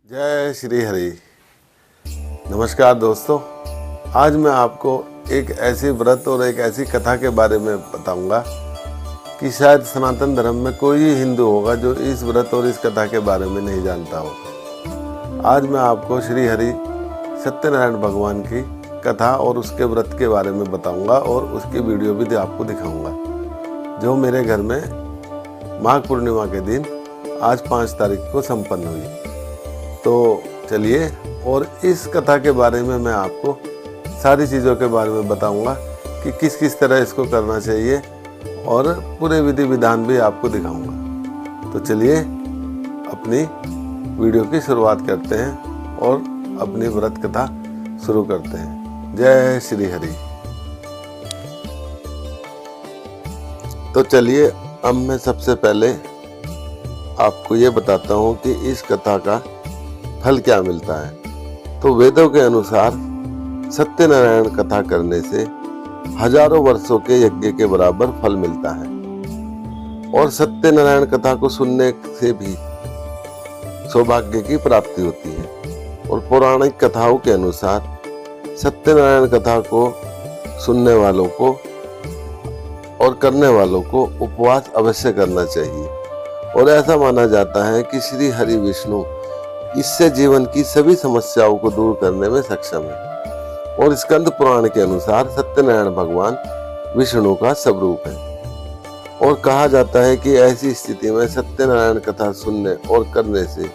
जय श्री हरि। नमस्कार दोस्तों, आज मैं आपको एक ऐसी व्रत और एक ऐसी कथा के बारे में बताऊंगा कि शायद सनातन धर्म में कोई ही हिंदू होगा जो इस व्रत और इस कथा के बारे में नहीं जानता हो। आज मैं आपको श्री हरि सत्यनारायण भगवान की कथा और उसके व्रत के बारे में बताऊंगा और उसकी वीडियो भी आपको दिखाऊंगा, जो मेरे घर में माघ पूर्णिमा के दिन आज 5 तारीख को संपन्न हुई। तो चलिए, और इस कथा के बारे में मैं आपको सारी चीज़ों के बारे में बताऊंगा कि किस किस तरह इसको करना चाहिए और पूरे विधि विधान भी आपको दिखाऊंगा। तो चलिए अपनी वीडियो की शुरुआत करते हैं और अपनी व्रत कथा शुरू करते हैं। जय श्री हरि। तो चलिए, अब मैं सबसे पहले आपको ये बताता हूँ कि इस कथा का फल क्या मिलता है। तो वेदों के अनुसार सत्यनारायण कथा करने से हजारों वर्षों के यज्ञ के बराबर फल मिलता है, और सत्यनारायण कथा को सुनने से भी सौभाग्य की प्राप्ति होती है। और पौराणिक कथाओं के अनुसार सत्यनारायण कथा को सुनने वालों को और करने वालों को उपवास अवश्य करना चाहिए, और ऐसा माना जाता है कि श्री हरि विष्णु इससे जीवन की सभी समस्याओं को दूर करने में सक्षम है। और स्कंद पुराण के अनुसार सत्यनारायण भगवान विष्णु का स्वरूप है, और कहा जाता है कि ऐसी स्थिति में सत्यनारायण कथा सुनने और करने से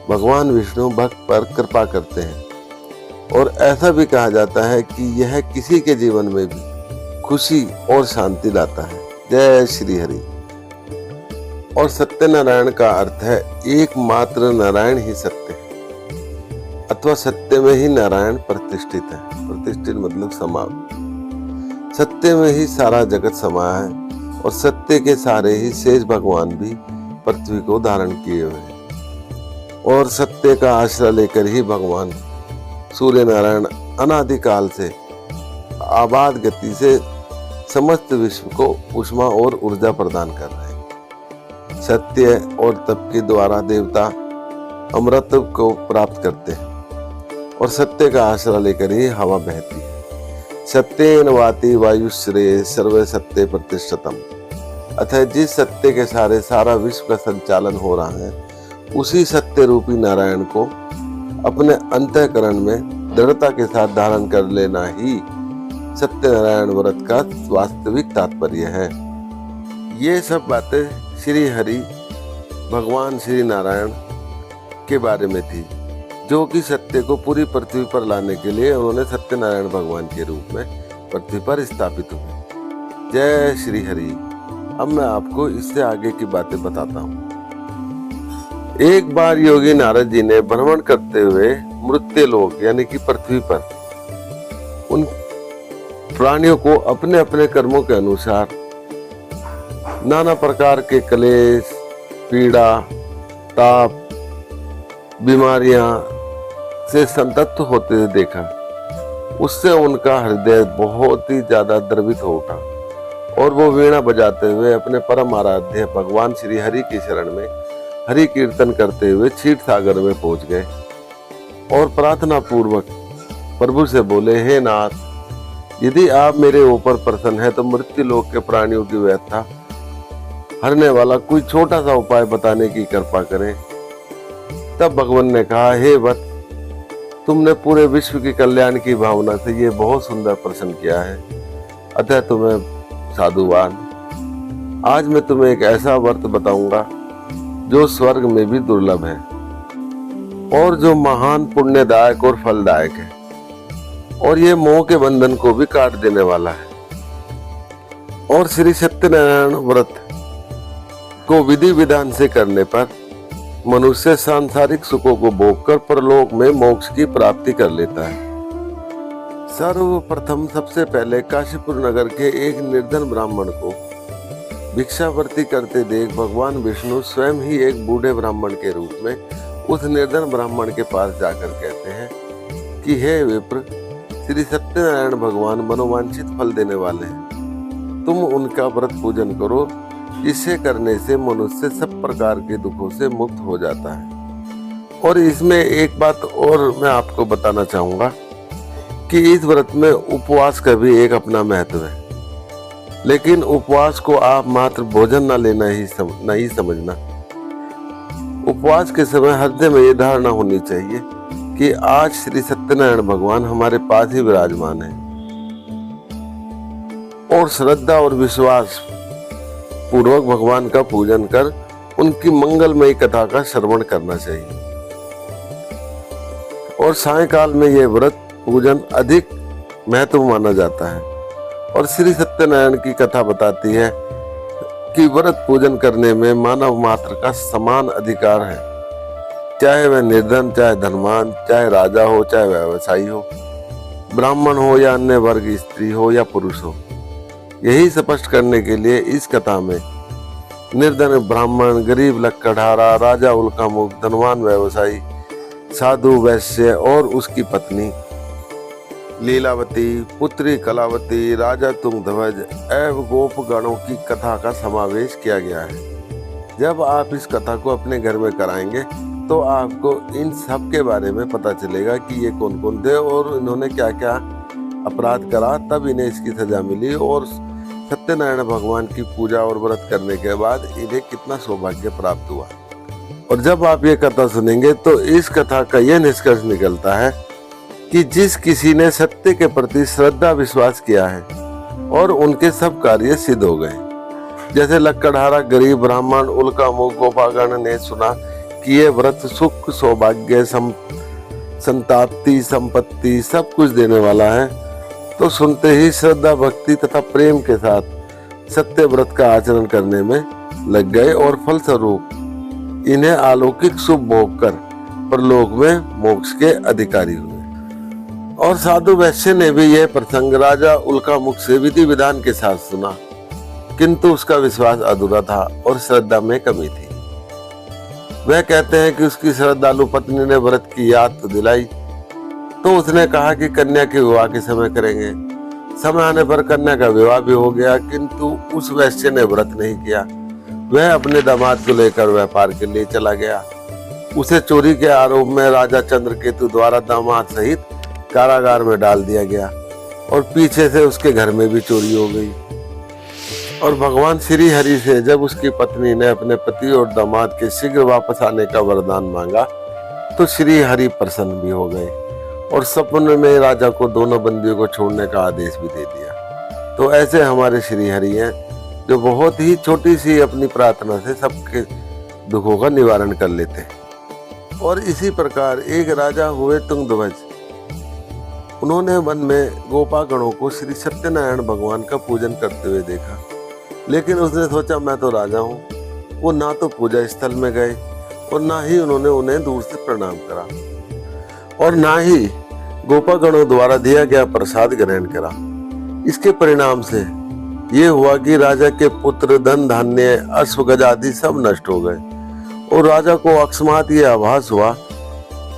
भगवान विष्णु भक्त पर कृपा करते हैं। और ऐसा भी कहा जाता है कि यह किसी के जीवन में भी खुशी और शांति लाता है। जय श्री हरि। और सत्यनारायण का अर्थ है एकमात्र नारायण ही सत्य है, अथवा सत्य में ही नारायण प्रतिष्ठित है। प्रतिष्ठित मतलब समा, सत्य में ही सारा जगत समाया है, और सत्य के सारे ही शेष भगवान भी पृथ्वी को धारण किए हुए हैं। और सत्य का आश्रय लेकर ही भगवान सूर्य नारायण अनादिकाल से आबाद गति से समस्त विश्व को ऊष्मा और ऊर्जा प्रदान कर रहे हैं। सत्य और तप के द्वारा देवता अमृत को प्राप्त करते हैं, और सत्य का आश्रय लेकर ही हवा बहती है। सत्येन वाति वायुश्रेय सर्वे सत्य प्रतिष्ठितम। अतः जिस सत्य के सारा विश्व का संचालन हो रहा है, उसी सत्य रूपी नारायण को अपने अंतःकरण में दृढ़ता के साथ धारण कर लेना ही सत्यनारायण व्रत का वास्तविक तात्पर्य है। ये सब बातें श्री हरि भगवान श्री नारायण के बारे में थी, जो कि सत्य को पूरी पृथ्वी पर लाने के लिए उन्होंने सत्यनारायण भगवान के रूप में पृथ्वी पर स्थापित हुए। जय श्री हरि। अब मैं आपको इससे आगे की बातें बताता हूँ। एक बार योगी नारद जी ने भ्रमण करते हुए मृत्युलोक यानी कि पृथ्वी पर उन प्राणियों को अपने अपने कर्मों के अनुसार नाना प्रकार के क्लेश, पीड़ा, ताप, बीमारियां से संतप्त होते हुए देखा। उससे उनका हृदय बहुत ही ज्यादा द्रवित हो उठा, और वो वीणा बजाते हुए अपने परम आराध्य भगवान श्री हरि की शरण में हरि कीर्तन करते हुए क्षीर सागर में पहुंच गए, और प्रार्थना पूर्वक प्रभु से बोले, हे नाथ, यदि आप मेरे ऊपर प्रसन्न है तो मृत्यु लोक के प्राणियों की व्यथा हरने वाला कोई छोटा सा उपाय बताने की कृपा करें। तब भगवान ने कहा, हे वत्स, तुमने पूरे विश्व की कल्याण की भावना से ये बहुत सुंदर प्रश्न किया है, अतः तुम्हें साधुवान। आज मैं तुम्हें एक ऐसा व्रत बताऊंगा जो स्वर्ग में भी दुर्लभ है, और जो महान पुण्यदायक और फलदायक है, और ये मोह के बंधन को भी काट देने वाला है। और श्री सत्यनारायण व्रत को विधि विधान से करने पर मनुष्य सांसारिक सुखों को भोगकर परलोक में मोक्ष की प्राप्ति कर लेता है। सर्वप्रथम सबसे पहले काशीपुर नगर के एक निर्धन ब्राह्मण को भिक्षावृत्ति करते देख भगवान विष्णु स्वयं ही एक बूढ़े ब्राह्मण के रूप में उस निर्धन ब्राह्मण के पास जाकर कहते हैं कि हे विप्र, श्री सत्यनारायण भगवान मनोवांछित फल देने वाले हैं, तुम उनका व्रत पूजन करो, इसे करने से मनुष्य सब प्रकार के दुखों से मुक्त हो जाता है। और इसमें एक बात और मैं आपको बताना चाहूँगा कि इस व्रत में उपवास का भी एक अपना महत्व है। लेकिन उपवास को आप मात्र भोजन न लेना ही नहीं समझना। उपवास के समय हृदय में ये धारणा होनी चाहिए कि आज श्री सत्यनारायण भगवान हमारे पास ही विराजमान है, और श्रद्धा और विश्वास पूर्वक भगवान का पूजन कर उनकी मंगलमयी कथा का श्रवण करना चाहिए। और सायंकाल में यह व्रत पूजन अधिक महत्व माना जाता है। और श्री सत्यनारायण की कथा बताती है कि व्रत पूजन करने में मानव मात्र का समान अधिकार है, चाहे वह निर्धन, चाहे धनवान, चाहे राजा हो, चाहे व्यवसायी हो, ब्राह्मण हो या अन्य वर्ग, स्त्री हो या पुरुष हो। यही स्पष्ट करने के लिए इस कथा में निर्धन ब्राह्मण, गरीब लक्कड़हारा, राजा उल्कामुख, धनवान व्यवसायी, साधु वैश्य और उसकी पत्नी लीलावती, पुत्री कलावती, राजा तुंगध्वज एवं गोप गणों की कथा का समावेश किया गया है। जब आप इस कथा को अपने घर में कराएंगे तो आपको इन सब के बारे में पता चलेगा कि ये कौन कौन थे और इन्होंने क्या क्या अपराध करा, तब इन्हें इसकी सजा मिली, और सत्यनारायण भगवान की पूजा और व्रत करने के बाद इन्हें कितना सौभाग्य प्राप्त हुआ। और जब आप ये कथा सुनेंगे तो इस कथा का यह निष्कर्ष निकलता है कि जिस किसी ने सत्य के प्रति श्रद्धा विश्वास किया है और उनके सब कार्य सिद्ध हो गए। जैसे लक्कड़हारा, गरीब, ब्राह्मण, उल्कामुख, गोपागण ने सुना कि ये व्रत सुख, सौभाग्य, संताप्ति, संपत्ति सब कुछ देने वाला है, तो सुनते ही श्रद्धा, भक्ति तथा प्रेम के साथ सत्य व्रत का आचरण करने में लग गए और फलस्वरूप इन्हें अलौकिक शुभ भोग कर परलोक में मोक्ष के अधिकारी हुए। और साधु वैश्य ने भी यह प्रसंग राजा उल्कामुख से विधि विधान के साथ सुना, किंतु उसका विश्वास अधूरा था और श्रद्धा में कमी थी। वह कहते हैं कि उसकी श्रद्धालु पत्नी ने व्रत की याद तो दिलाई, तो उसने कहा कि कन्या के विवाह के समय करेंगे। समय आने पर कन्या का विवाह भी हो गया, किंतु उस वैश्य ने व्रत नहीं किया। वह अपने दामाद को लेकर व्यापार के लिए चला गया। उसे चोरी के आरोप में राजा चंद्रकेतु द्वारा दामाद सहित कारागार में डाल दिया गया और पीछे से उसके घर में भी चोरी हो गई। और भगवान श्री हरि से जब उसकी पत्नी ने अपने पति और दामाद के शीघ्र वापस आने का वरदान मांगा तो श्री हरि प्रसन्न भी हो गए और सपने में राजा को दोनों बंदियों को छोड़ने का आदेश भी दे दिया। तो ऐसे हमारे श्री हरि हैं जो बहुत ही छोटी सी अपनी प्रार्थना से सबके दुखों का निवारण कर लेते हैं। और इसी प्रकार एक राजा हुए तुंगध्वज, उन्होंने वन में गोपागणों को श्री सत्यनारायण भगवान का पूजन करते हुए देखा, लेकिन उसने सोचा मैं तो राजा हूँ। वो ना तो पूजा स्थल में गए और ना ही उन्होंने उन्हें दूर से प्रणाम करा और ना ही गोपागणों द्वारा दिया गया प्रसाद ग्रहण करा। इसके परिणाम से ये हुआ कि राजा के पुत्र, धन धान्य, अश्व गज आदि सब नष्ट हो गए और राजा को अकस्मात ये आभास हुआ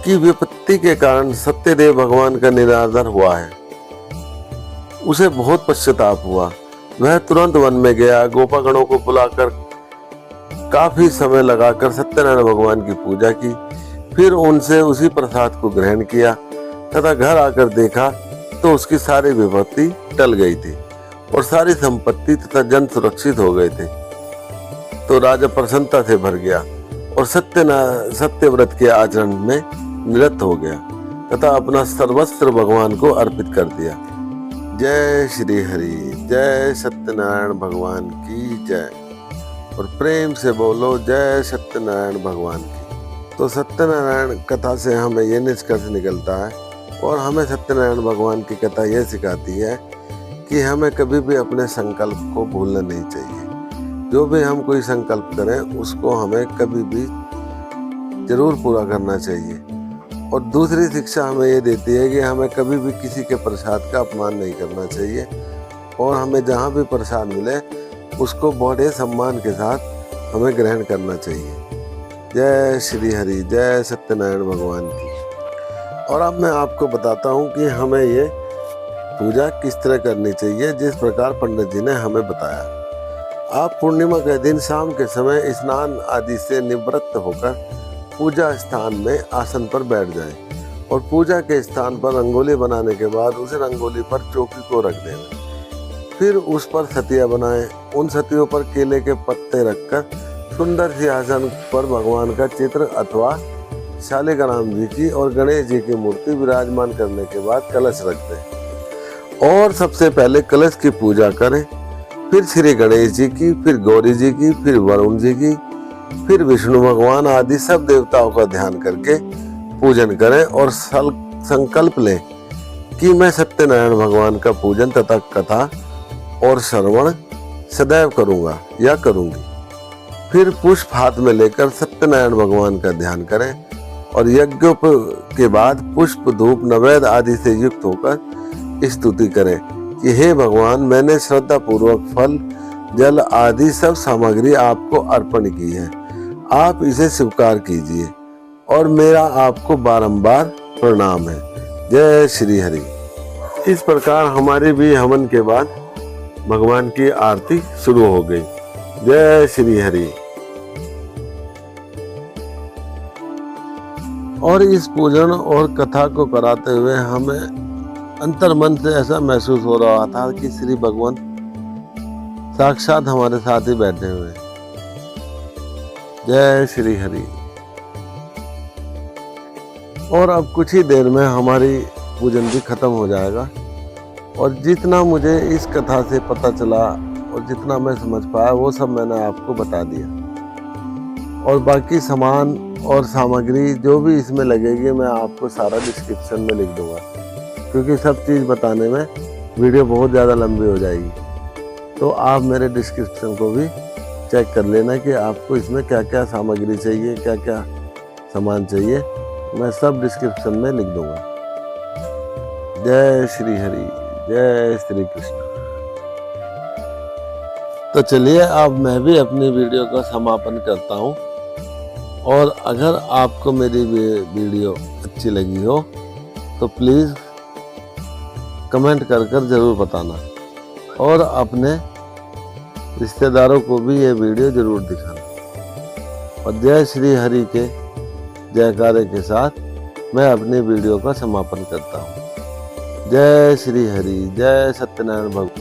कि विपत्ति के कारण सत्यदेव भगवान का निरादर हुआ है। उसे बहुत पश्चाताप हुआ। वह तुरंत वन में गया, गोपागणों को बुलाकर काफी समय लगाकर सत्यनारायण भगवान की पूजा की, फिर उनसे उसी प्रसाद को ग्रहण किया तथा घर आकर देखा तो उसकी सारी विपत्ति टल गई थी और सारी संपत्ति तथा जन सुरक्षित हो गए थे। तो राजा प्रसन्नता से भर गया और सत्य व्रत के आचरण में निरत हो गया तथा अपना सर्वस्व भगवान को अर्पित कर दिया। जय श्री हरि, जय सत्यनारायण भगवान की जय। और प्रेम से बोलो जय सत्यनारायण भगवान की। तो सत्यनारायण कथा से हमें यह निष्कर्ष निकलता है और हमें सत्यनारायण भगवान की कथा यह सिखाती है कि हमें कभी भी अपने संकल्प को भूलना नहीं चाहिए। जो भी हम कोई संकल्प करें उसको हमें कभी भी जरूर पूरा करना चाहिए। और दूसरी शिक्षा हमें ये देती है कि हमें कभी भी किसी के प्रसाद का अपमान नहीं करना चाहिए और हमें जहाँ भी प्रसाद मिले उसको बड़े सम्मान के साथ हमें ग्रहण करना चाहिए। जय श्री हरि, जय सत्यनारायण भगवान की। और अब मैं आपको बताता हूँ कि हमें ये पूजा किस तरह करनी चाहिए, जिस प्रकार पंडित जी ने हमें बताया। आप पूर्णिमा के दिन शाम के समय स्नान आदि से निवृत्त होकर पूजा स्थान में आसन पर बैठ जाएं और पूजा के स्थान पर रंगोली बनाने के बाद उस रंगोली पर चौकी को रख दें। फिर उस पर सतिया बनाएं। उन सतियों पर केले के पत्ते रखकर सुंदर सिंहासन पर भगवान का चित्र अथवा शालिग्राम जी की और गणेश जी की मूर्ति विराजमान करने के बाद कलश रख दें और सबसे पहले कलश की पूजा करें। फिर श्री गणेश जी की, फिर गौरी जी की, फिर वरुण जी की, फिर विष्णु भगवान आदि सब देवताओं का ध्यान करके पूजन करें और संकल्प लें कि मैं सत्यनारायण भगवान का पूजन तथा कथा और श्रवण सदैव करूंगा या करूंगी। फिर पुष्प हाथ में लेकर सत्यनारायण भगवान का ध्यान करें और यज्ञ के बाद पुष्प, धूप, नैवेद्य आदि से युक्त होकर स्तुति करें कि हे भगवान, मैंने श्रद्धा पूर्वक फल, जल आदि सब सामग्री आपको अर्पण की है। आप इसे स्वीकार कीजिए और मेरा आपको बारंबार प्रणाम है। जय श्री हरि। इस प्रकार हमारी भी हवन के बाद भगवान की आरती शुरू हो गई। जय श्री हरि। और इस पूजन और कथा को कराते हुए हमें अंतर मन से ऐसा महसूस हो रहा था कि श्री भगवान साक्षात हमारे साथ ही बैठे हुए। जय श्री हरि। और अब कुछ ही देर में हमारी पूजन भी खत्म हो जाएगा और जितना मुझे इस कथा से पता चला और जितना मैं समझ पाया वो सब मैंने आपको बता दिया। और बाकी सामान और सामग्री जो भी इसमें लगेगी मैं आपको सारा डिस्क्रिप्शन में लिख दूंगा, क्योंकि सब चीज़ बताने में वीडियो बहुत ज़्यादा लंबी हो जाएगी। तो आप मेरे डिस्क्रिप्शन को भी चेक कर लेना कि आपको इसमें क्या क्या सामग्री चाहिए, क्या क्या सामान चाहिए, मैं सब डिस्क्रिप्शन में लिख दूंगा। जय श्री हरि, जय श्री कृष्ण। तो चलिए अब मैं भी अपनी वीडियो का समापन करता हूँ। और अगर आपको मेरी वीडियो अच्छी लगी हो तो प्लीज़ कमेंट कर ज़रूर बताना और अपने रिश्तेदारों को भी ये वीडियो ज़रूर दिखाना। और जय श्री हरि के जयकारे के साथ मैं अपनी वीडियो का समापन करता हूँ। जय श्री हरि, जय सत्यनारायण भगवान।